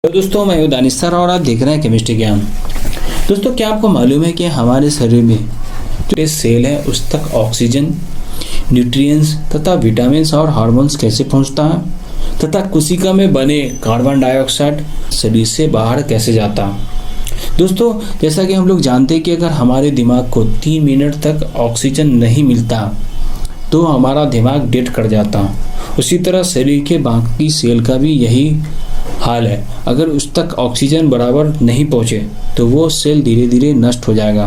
तो दोस्तों मैं हूं दानिश सर और आप देख रहे हैं केमिस्ट्री ज्ञान। दोस्तों क्या आपको मालूम है कि हमारे शरीर में जो सेल है उस तक ऑक्सीजन, न्यूट्रिएंट्स तथा विटामिन्स और हार्मोन्स कैसे पहुंचता है तथा कोशिका में बने कार्बन डाइऑक्साइड शरीर से बाहर कैसे जाता है। दोस्तों जैसा कि हम लोग जानते हैं कि अगर हमारे दिमाग को 3 मिनट तक ऑक्सीजन नहीं मिलता तो हमारा दिमाग डेड कर जाता। उसी तरह शरीर के बाकी सेल का भी यही हाल है। अगर उस तक ऑक्सीजन बराबर नहीं पहुंचे तो वो सेल धीरे धीरे नष्ट हो जाएगा।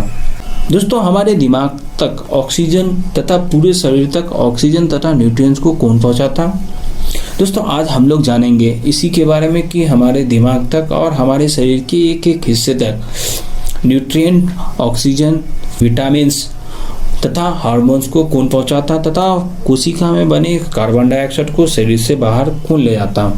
दोस्तों हमारे दिमाग तक ऑक्सीजन तथा पूरे शरीर तक ऑक्सीजन तथा न्यूट्रिएंट्स को कौन पहुंचाता? दोस्तों आज हम लोग जानेंगे इसी के बारे में कि हमारे दिमाग तक और हमारे शरीर के एक एक हिस्से तक न्यूट्रिएंट, ऑक्सीजन, विटामिन्स तथा हार्मोन्स को कौन पहुंचाता तथा कोशिका में बने कार्बन डाइऑक्साइड को शरीर से बाहर कौन ले जाता।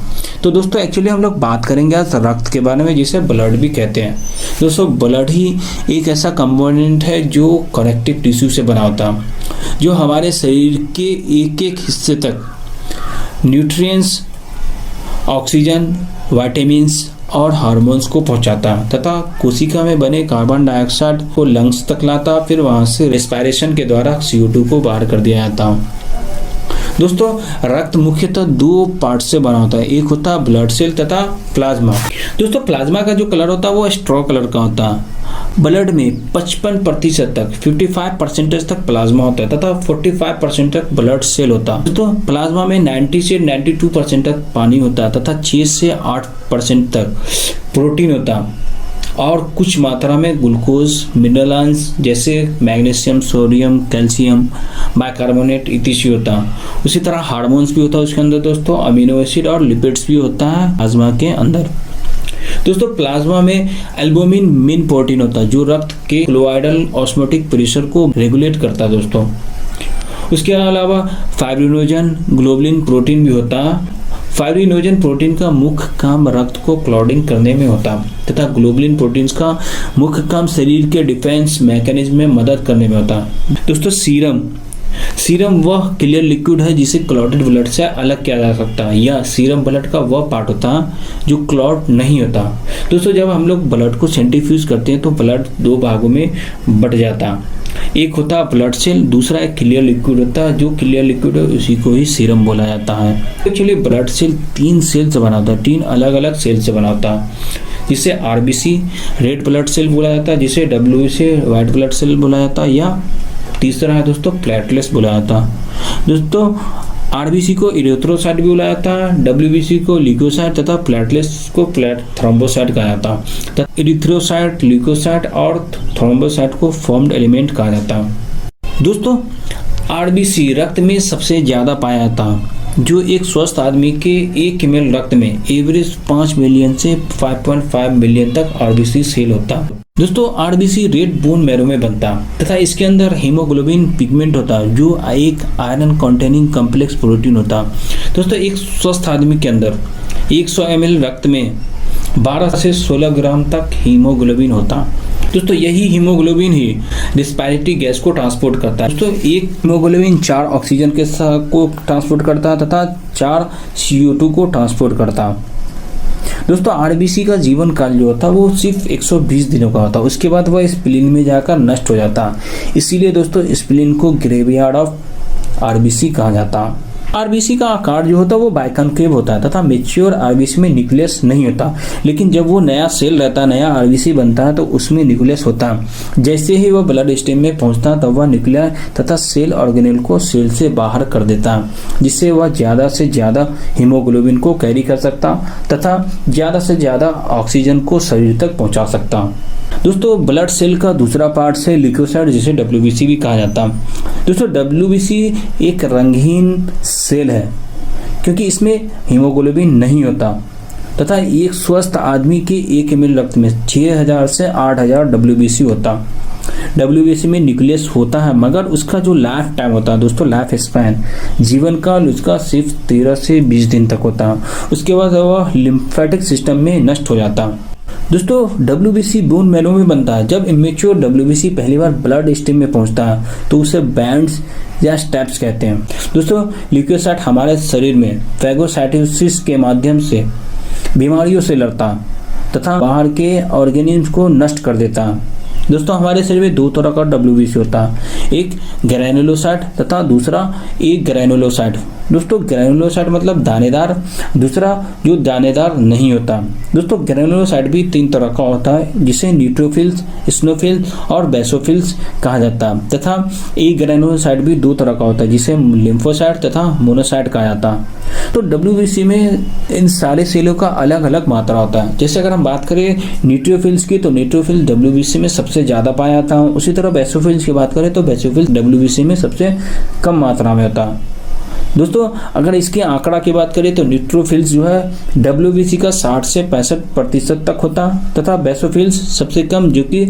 तो दोस्तों एक्चुअली हम लोग बात करेंगे आज रक्त के बारे में, जिसे ब्लड भी कहते हैं। दोस्तों ब्लड ही एक ऐसा कंपोनेंट है जो कनेक्टिव टिश्यू से बना होता है, जो हमारे शरीर के एक एक हिस्से तक न्यूट्रिएंट्स, ऑक्सीजन, विटामिन्स और हार्मोन्स को पहुंचाता तथा कोशिका में बने कार्बन डाइऑक्साइड को लंग्स तक लाता, फिर वहां से रेस्पिरेशन के द्वारा CO2 को बाहर कर दिया जाता। दोस्तों रक्त मुख्यतः 2 पार्ट से बना होता है, एक होता है ब्लड सेल तथा प्लाज्मा। दोस्तों प्लाज्मा का जो कलर होता है वो स्ट्रॉ कलर का होता है। ब्लड में 55% तक 55% तक प्लाज्मा होता है तथा 45% तक ब्लड सेल होता है। दोस्तों प्लाज्मा में 90 से 92% तक पानी होता है तथा 6 से 8% तक प्रोटीन होता है और कुछ मात्रा में ग्लूकोज, मिनरल्स जैसे मैग्नीशियम, सोडियम, कैल्शियम, बाइकार्बोनेट इत्यादि होता है। उसी तरह हार्मोन्स भी होता है उसके अंदर। दोस्तों अमीनो एसिड और लिपिड्स भी होता है प्लाज्मा के अंदर। दोस्तों प्लाज्मा में एल्बुमिन मेन प्रोटीन होता है जो रक्त के कोलोइडल ऑस्मोटिक प्रेशर को रेगुलेट करता है। दोस्तों उसके अलावा फाइब्रिनोजन ग्लोबुलिन प्रोटीन भी होता है। फाइब्रिनोजन प्रोटीन का मुख्य काम रक्त को क्लॉटिंग करने में होता है तथा ग्लोबुलिन प्रोटीन का मुख्य काम शरीर के डिफेंस मैकेनिज्म में मदद करने में होता है। दोस्तों सीरम वह क्लियर लिक्विड है जिसे क्लॉटेड ब्लड से अलग किया जा सकता है, या सीरम ब्लड का वह पार्ट होता है जो क्लॉट नहीं होता। दोस्तों जब हम लोग ब्लड को सेंट्रीफ्यूज करते हैं तो ब्लड 2 भागों में बट जाता है। एक होता है ब्लड सेल, दूसरा एक क्लियर लिक्विड होता है। जो क्लियर लिक्विड है उसी को ही सीरम बोला जाता है। एक्चुअली ब्लड सेल 3 सेल से बना होता है, 3 अलग अलग सेल से बना होता है, जिसे RBC रेड ब्लड सेल बोला जाता है, जिसे WBC व्हाइट ब्लड सेल बोला जाता है, या तीसरा है दोस्तों प्लेटलेट्स बोला जाता है। दोस्तों RBC को इरिथ्रोसाइट भी बोला जाता है, WBC को ल्यूकोसाइट तथा प्लेटलेट्स को थ्रोम्बोसाइट कहा जाता है। इरिथ्रोसाइट, ल्यूकोसाइट और थ्रोम्बोसाइट को फॉर्म्ड एलिमेंट कहा जाता है। दोस्तों RBC रक्त में सबसे ज्यादा पाया जाता है, जो एक स्वस्थ आदमी के 1 ml रक्त में एवरेज 5 मिलियन से 5.5 मिलियन तक RBC सेल होता है। दोस्तों RBC रेड बोन मैरो में बनता है तथा इसके अंदर हीमोग्लोबिन पिगमेंट होता है जो एक आयरन कंटेनिंग कॉम्प्लेक्स प्रोटीन होता है। दोस्तों एक स्वस्थ आदमी के अंदर 100 ml रक्त में 12 से 16 ग्राम तक हीमोग्लोबिन होता है। दोस्तों यही हीमोग्लोबिन ही रेस्पिरेटरी गैस को ट्रांसपोर्ट करता है। दोस्तों एक हीमोग्लोबिन 4 ऑक्सीजन के साथ को ट्रांसपोर्ट करता है तथा 4 CO2 को ट्रांसपोर्ट करता है। दोस्तों RBC का जीवन काल जो होता है वो सिर्फ 120 दिनों का होता है, उसके बाद वह स्प्लीन में जाकर नष्ट हो जाता है। इसीलिए दोस्तों स्प्लीन को ग्रेवयार्ड ऑफ RBC कहा जाता है। RBC का आकार जो होता है वो बाइकॉन्केव होता है तथा मैच्योर RBC में न्यूक्लियस नहीं होता, लेकिन जब वो नया सेल रहता है, नया RBC बनता है तो उसमें न्यूक्लियस होता है। जैसे ही वह ब्लड स्ट्रीम में पहुंचता है तब वह न्यूक्लियर तथा सेल ऑर्गेनेल को सेल से बाहर कर देता है, जिससे वह ज़्यादा से ज़्यादा हीमोग्लोबिन को कैरी कर सकता तथा ज़्यादा से ज़्यादा ऑक्सीजन को शरीर तक पहुँचा सकता। दोस्तों ब्लड सेल का दूसरा पार्ट है ल्यूकोसाइट, जिसे WBC भी कहा जाता है। दोस्तों WBC एक रंगहीन सेल है क्योंकि इसमें हीमोग्लोबिन नहीं होता तथा एक स्वस्थ आदमी के 1 ml रक्त में 6000 से 8000 WBC होता। WBC में न्यूक्लियस होता है मगर उसका जो लाइफ टाइम होता है दोस्तों, लाइफ स्पैन, जीवन काल उसका सिर्फ 13 से 20 दिन तक होता है। उसके बाद वह लिम्फेटिक सिस्टम में नष्ट हो जाता है। दोस्तों WBC बोन मैरो में बनता है। जब इमेच्योर WBC पहली बार ब्लड स्ट्रीम में पहुंचता है तो उसे बैंड्स या स्टेप्स कहते हैं। दोस्तों ल्यूकोसाइट हमारे शरीर में फैगोसाइटोसिस के माध्यम से बीमारियों से लड़ता तथा बाहर के ऑर्गेनिज्म को नष्ट कर देता। दोस्तों हमारे शरीर में दो तरह का WBC होता है, एक ग्रैनुलोसाइट तथा दूसरा एक ग्रैनुलोसाइट। दोस्तों ग्रैनुलोसाइट मतलब दानेदार, दूसरा जो दानेदार नहीं होता। दोस्तों ग्रैनुलोसाइट भी 3 तरह का होता है, जिसे न्यूट्रोफिल्स, स्नोफिल्स और बेसोफिल्स कहा जाता है तथा एक ग्रैनुलोसाइट भी 2 तरह का होता है, जिसे लिम्फोसाइट तथा मोनोसाइट कहा जाता है। तो WBC में इन सारे सेलों का अलग अलग मात्रा होता है। जैसे अगर हम बात करें न्यूट्रोफिल्स की, तो न्यूट्रोफिल WBC में सबसे ज़्यादा पाया जाता है। उसी तरह बेसोफिल्स की बात करें तो बेसोफिल्स WBC में सबसे कम मात्रा में होता है। दोस्तों अगर इसके आंकड़ा की बात करें तो न्यूट्रोफिल्स जो है WBC का 60 से 65% तक होता तथा बेसोफिल्स सबसे कम जो कि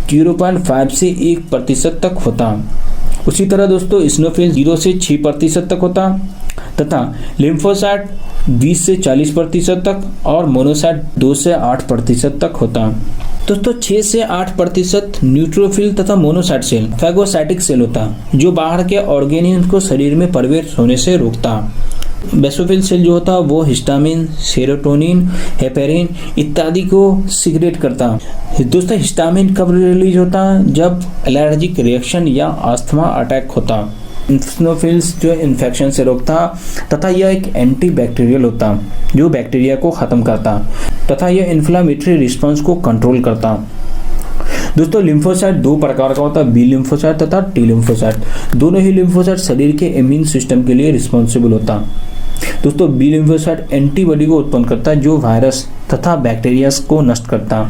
0.5 से 1% तक होता। उसी तरह दोस्तों स्नोफिल्स 0 से 6% तक होता तथा लिम्फोसाइट 20 से 40% तक और मोनोसाइट 2 से 8% तक होता। दोस्तों 6 से 8% न्यूट्रोफिल तथा मोनोसाइट सेल फैगोसाइटिक सेल होता, जो बाहर के ऑर्गेनिज्म को शरीर में प्रवेश होने से रोकता। बेसोफिल सेल जो होता वो हिस्टामिन, सेरोटोनिन, हेपेरिन इत्यादि को सिक्रेट करता। दोस्तों हिस्टामिन कब रिलीज होता? जब एलर्जिक रिएक्शन या अस्थमा अटैक होता। स्नोफिल्स जो इन्फेक्शन से रोकता तथा यह एक एंटीबैक्टीरियल होता, जो बैक्टीरिया को खत्म करता तथा यह इन्फ्लामेटरी रिस्पांस को कंट्रोल करता। दोस्तों लिम्फोसाइट 2 प्रकार का होता है, बी लिम्फोसाइट तथा टी लिम्फोसाइट। दोनों ही लिम्फोसाइट शरीर के इम्यून सिस्टम के लिए रिस्पॉन्सिबल होता। दोस्तों बी लिम्फोसाइट एंटीबॉडी को उत्पन्न करता है, जो वायरस तथा बैक्टीरिया को नष्ट करता।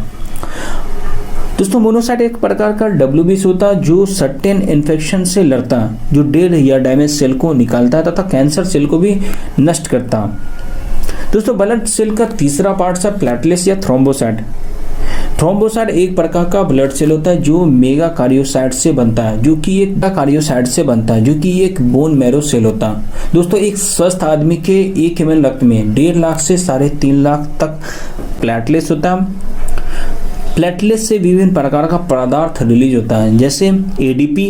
दोस्तों मोनोसाइट एक प्रकार का WBC होता, जो सर्टेन इन्फेक्शन से लड़ता, जो डेड या डैमेज सेल को निकालता है तथा कैंसर सेल को भी नष्ट करता। दोस्तों ब्लड सेल का तीसरा पार्ट है प्लेटलेट्स या थ्रोम्बोसाइट। थ्रोम्बोसाइट एक प्रकार का ब्लड सेल होता है, जो मेगा कार्योसाइट से बनता है, जो कि एक बोन मैरो सेल होता है। दोस्तों एक स्वस्थ आदमी के 1 ml रक्त में 1.5 लाख से 3.5 लाख तक प्लेटलेट्स होता है। प्लेटलेट्स से विभिन्न प्रकार का पदार्थ रिलीज होता है, जैसे ADP,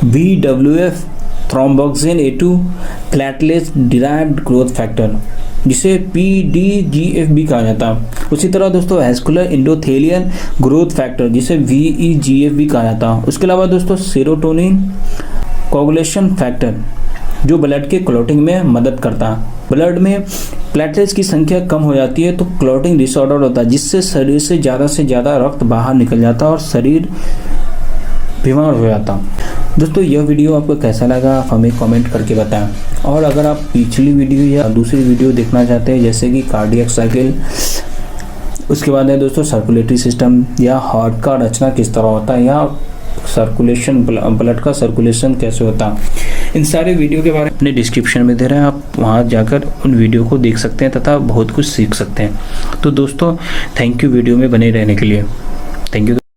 VWF, thromboxane A2, platelets derived growth factor, जिसे PDGF भी कहा जाता है। उसी तरह दोस्तों वैस्कुलर एंडोथेलियल ग्रोथ फैक्टर, जिसे VEGF भी कहा जाता है। उसके अलावा दोस्तों सेरोटोनिन कोगुलेशन फैक्टर, जो ब्लड के क्लॉटिंग में मदद करता है। ब्लड में प्लेटलेट्स की संख्या कम हो जाती है तो क्लॉटिंग डिसऑर्डर होता है, जिससे शरीर से ज़्यादा रक्त बाहर निकल जाता और शरीर बीमार हो जाता। दोस्तों यह वीडियो आपको कैसा लगा आप हमें कमेंट करके बताएं, और अगर आप पिछली वीडियो या दूसरी वीडियो देखना चाहते हैं जैसे कि कार्डियक साइकिल, उसके बाद है दोस्तों सर्कुलेटरी सिस्टम या हार्ट का रचना किस तरह होता है, या सर्कुलेशन ब्लड का सर्कुलेशन कैसे होता है, इन सारे वीडियो के बारे में अपने डिस्क्रिप्शन में दे रहे हैं, आप वहां जाकर उन वीडियो को देख सकते हैं तथा बहुत कुछ सीख सकते हैं। तो दोस्तों थैंक यू वीडियो में बने रहने के लिए, थैंक यू।